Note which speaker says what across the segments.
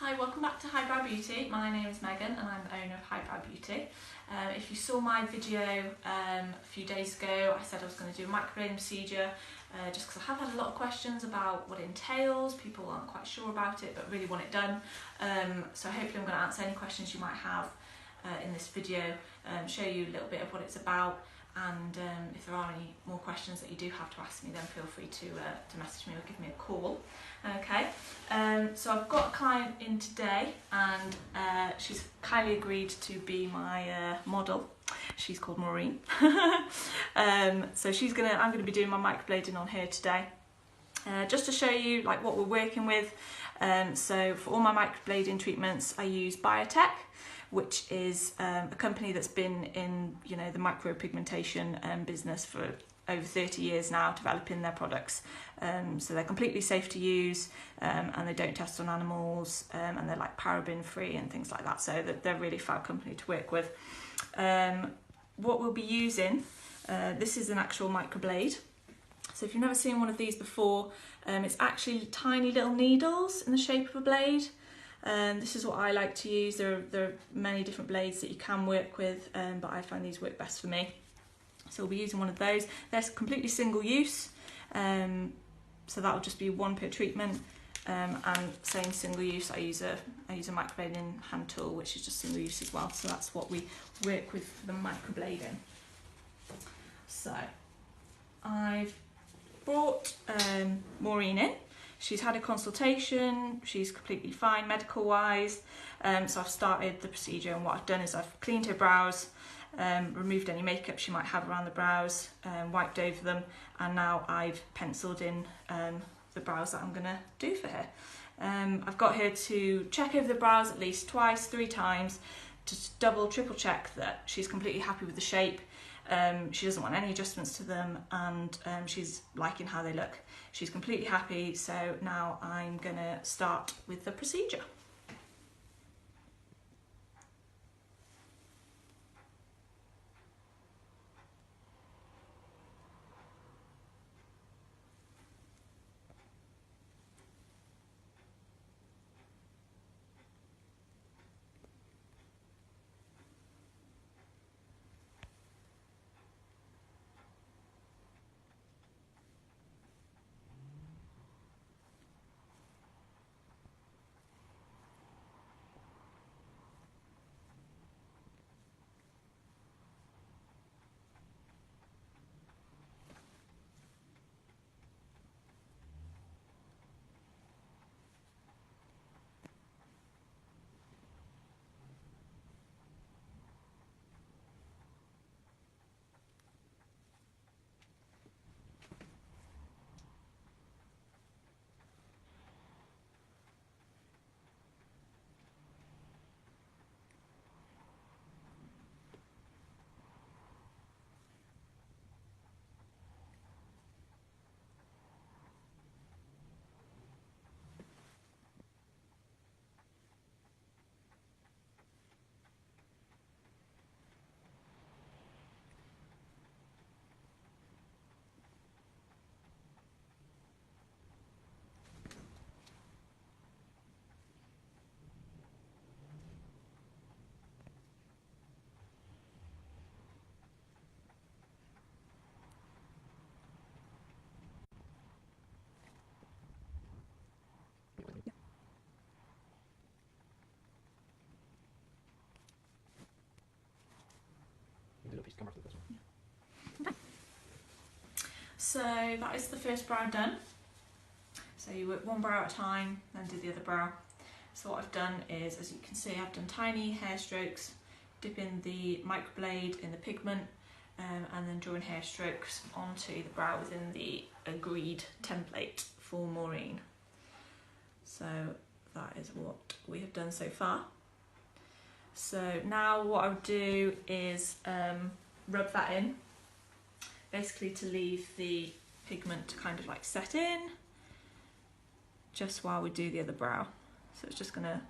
Speaker 1: Hi, welcome back to Highbrow Beauty. My name is Megan and I'm the owner of Highbrow Beauty. If you saw my video a few days ago, I said I was going to do a microblading procedure just because I have had a lot of questions about what it entails. People aren't quite sure about it but really want it done. So hopefully I'm going to answer any questions you might have in this video, show you a little bit of what it's about, and if there are any more questions that you do have to ask me, then feel free to message me or give me a call. Okay, so I've got a client in today and she's kindly agreed to be my model. She's called Maureen. So I'm gonna be doing my microblading on her today. Just to show you like what we're working with. So for all my microblading treatments I use Biotech, which is a company that's been in the micropigmentation business for over 30 years now, developing their products. So they're completely safe to use and they don't test on animals, and they're like paraben free and things like that, so they're a really fab company to work with. What we'll be using, this is an actual microblade. So if you've never seen one of these before, it's actually tiny little needles in the shape of a blade. This is what I like to use. There are many different blades that you can work with, but I find these work best for me. So we'll be using one of those. They're completely single use, so that will just be one per treatment. And same single use, I use a microblading hand tool, which is just single use as well. So that's what we work with for the microblading. So I've brought Maureen in. She's had a consultation, she's completely fine medical wise, so I've started the procedure, and what I've done is I've cleaned her brows, removed any makeup she might have around the brows, wiped over them, and now I've penciled in the brows that I'm going to do for her. I've got her to check over the brows at least twice, 3 times, to double, triple check that she's completely happy with the shape. She doesn't want any adjustments to them, and she's liking how they look. She's completely happy, so now I'm going to start with the procedure. So that is the first brow done. So you work one brow at a time, then do the other brow. So what I've done is, as you can see, I've done tiny hair strokes, dipping the microblade in the pigment, and then drawing hair strokes onto the brow within the agreed template for Maureen. So that is what we have done so far. So now what I would do is rub that in, basically to leave the pigment to kind of like set in just while we do the other brow. So it's just gonna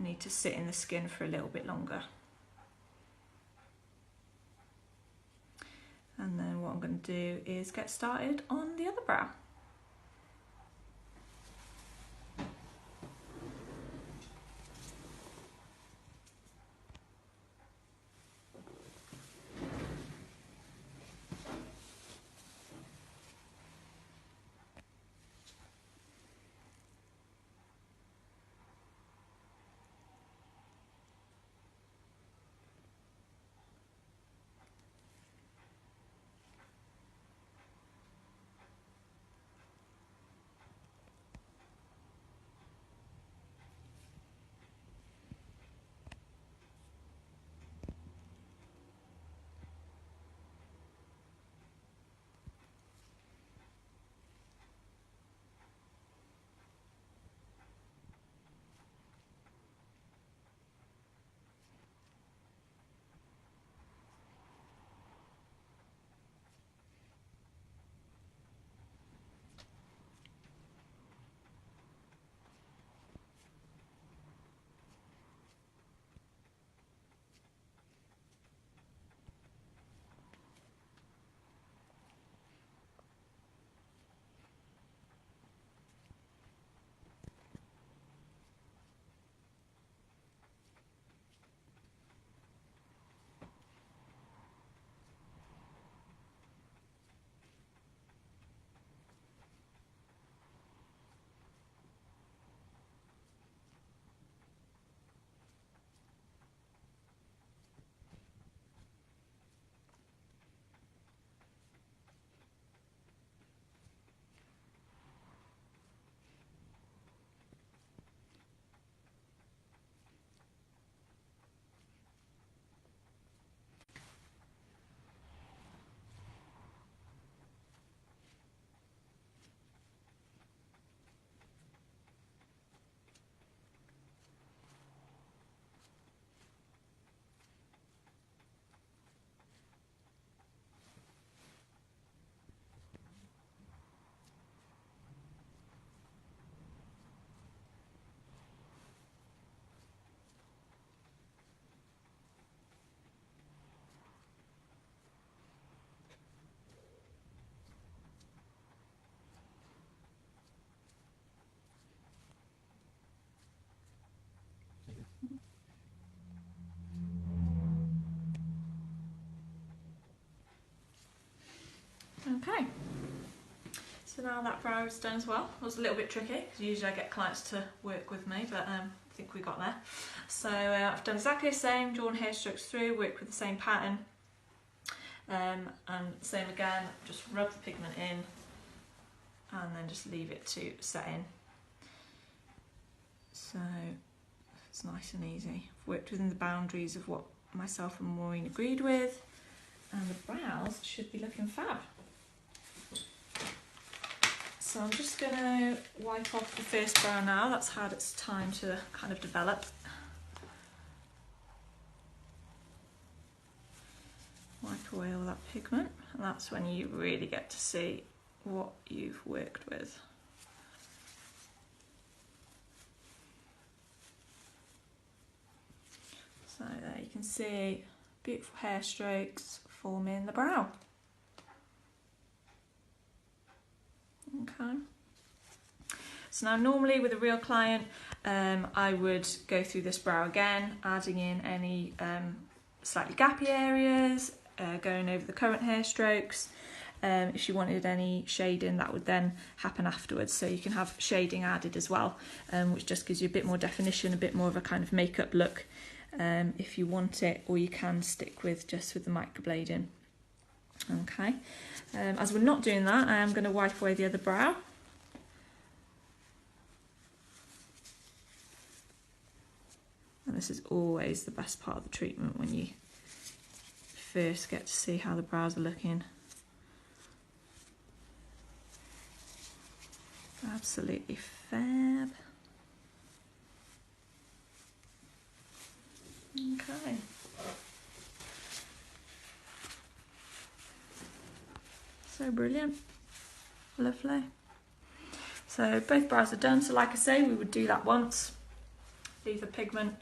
Speaker 1: need to sit in the skin for a little bit longer. And then what I'm going to do is get started on the other brow. Okay, so now that brow is done as well. It was a little bit tricky because usually I get clients to work with me, but I think we got there. So I've done exactly the same, drawn hair strokes through, worked with the same pattern, and same again, just rub the pigment in and then just leave it to set in. So it's nice and easy. I've worked within the boundaries of what myself and Maureen agreed with, and the brows should be looking fab. So I'm just going to wipe off the first brow now. That's had its time to kind of develop. Wipe away all that pigment, and that's when you really get to see what you've worked with. So there you can see beautiful hair strokes forming the brow. Okay. So now normally with a real client, I would go through this brow again, adding in any slightly gappy areas, going over the current hair strokes. If you wanted any shading, that would then happen afterwards, so you can have shading added as well, which just gives you a bit more definition, a bit more of a kind of makeup look if you want it, or you can stick with just with the microblading. Okay, as we're not doing that, I am going to wipe away the other brow. And this is always the best part of the treatment, when you first get to see how the brows are looking. Absolutely fab. Okay. So brilliant. Lovely. So both brows are done. So like I say, we would do that once, leave the pigment,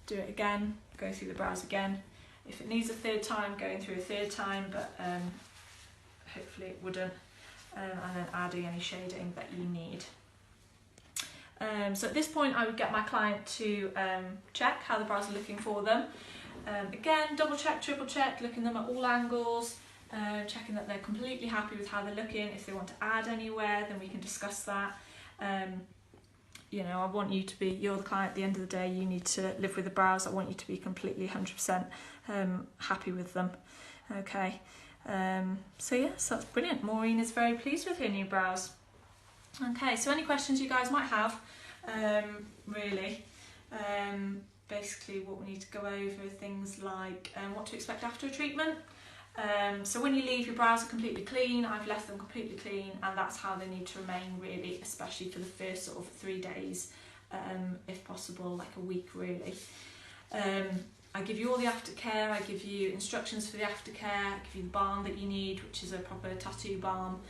Speaker 1: do it again, go through the brows again. If it needs a third time, going through a third time, but hopefully it wouldn't. And then adding any shading that you need. So at this point I would get my client to check how the brows are looking for them. Again, double check, triple check, looking them at all angles, checking that they're completely happy with how they're looking. If they want to add anywhere, then we can discuss that. You know, I want you to be, you're the client at the end of the day, you need to live with the brows. I want you to be completely 100% happy with them. Okay. So yes, that's brilliant. Maureen is very pleased with her new brows. Okay, so any questions you guys might have, really, basically what we need to go over, things like what to expect after a treatment. So when you leave, your brows are completely clean. I've left them completely clean, and that's how they need to remain, really, especially for the first sort of 3 days, if possible, like a week really. I give you all the aftercare, I give you instructions for the aftercare, I give you the balm that you need, which is a proper tattoo balm,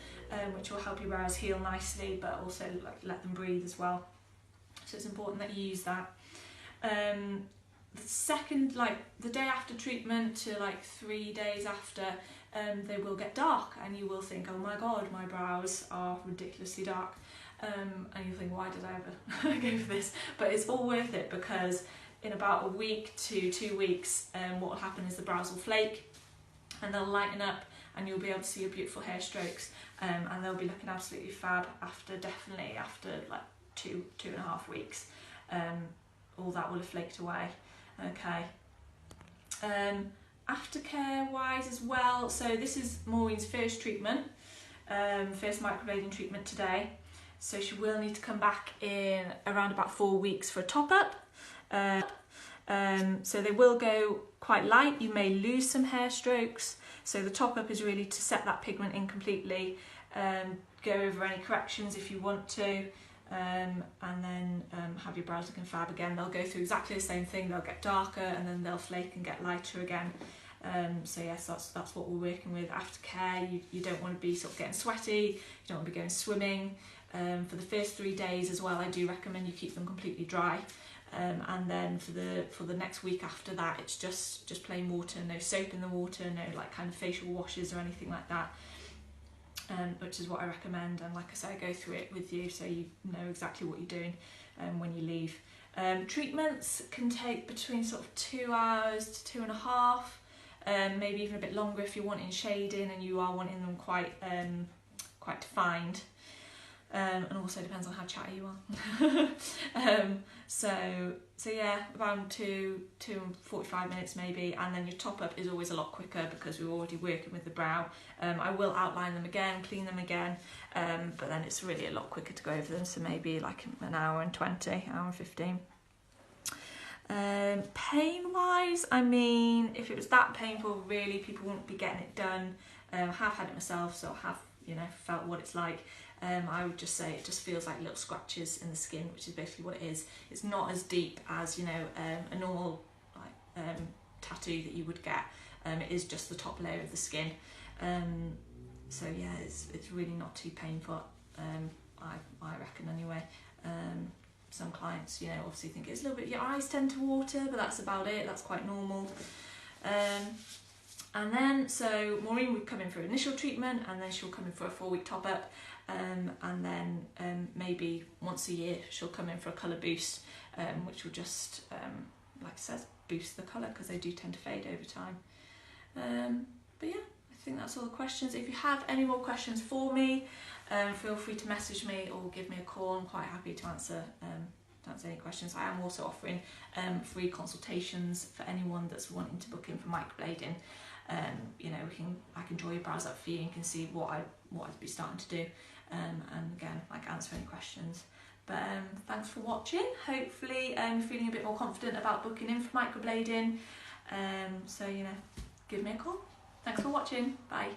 Speaker 1: which will help your brows heal nicely, but also like let them breathe as well. So it's important that you use that. The second, like the day after treatment to like 3 days after, they will get dark, and you will think, oh my god, my brows are ridiculously dark. And you'll think, why did I ever go for this? But it's all worth it, because in about a week to 2 weeks, what will happen is the brows will flake and they'll lighten up, and you'll be able to see your beautiful hair strokes, and they'll be looking absolutely fab definitely after like 2.5 weeks. All that will have flaked away. Okay. Aftercare wise as well, so this is Maureen's first treatment, first microblading treatment today, so she will need to come back in around about 4 weeks for a top up. So they will go quite light. You may lose some hair strokes, so the top up is really to set that pigment in completely, go over any corrections if you want to, and then have your brows looking fab again. They'll go through exactly the same thing, they'll get darker and then they'll flake and get lighter again. So yes, that's what we're working with. Aftercare, you don't want to be sort of getting sweaty, you don't want to be going swimming. For the first 3 days as well, I do recommend you keep them completely dry. And then for the next week after that, it's just plain water, no soap in the water, no like kind of facial washes or anything like that, which is what I recommend. And like I say, I go through it with you so you know exactly what you're doing. when you leave. Treatments can take between sort of 2 hours to 2.5, maybe even a bit longer if you're wanting shading and you are wanting them quite defined. And also depends on how chatty you are. So yeah, around 2 and 45 minutes maybe, and then your top up is always a lot quicker because we're already working with the brow. I will outline them again, clean them again, but then it's really a lot quicker to go over them, so maybe like an hour and 20, hour and 15. Pain wise, I mean, if it was that painful, really people wouldn't be getting it done. I have had it myself, so I have, you know, felt what it's like. I would just say it just feels like little scratches in the skin, which is basically what it is. It's not as deep as, you know, a normal tattoo that you would get. It is just the top layer of the skin. So yeah, it's really not too painful. I reckon anyway. Some clients, you know, obviously think it's a little bit, your eyes tend to water, but that's about it. That's quite normal. And then, so Maureen would come in for initial treatment, and then she'll come in for a 4-week top up. And then maybe once a year she'll come in for a colour boost, which will just, like I said, boost the colour because they do tend to fade over time. But yeah, I think that's all the questions. If you have any more questions for me, feel free to message me or give me a call. I'm quite happy to answer any questions. I am also offering free consultations for anyone that's wanting to book in for microblading. You know, I can draw your brows up for you and you can see what I'd be starting to do, and again, like, answer any questions. But thanks for watching. Hopefully you're feeling a bit more confident about booking in for microblading. So, you know, give me a call. Thanks for watching. Bye.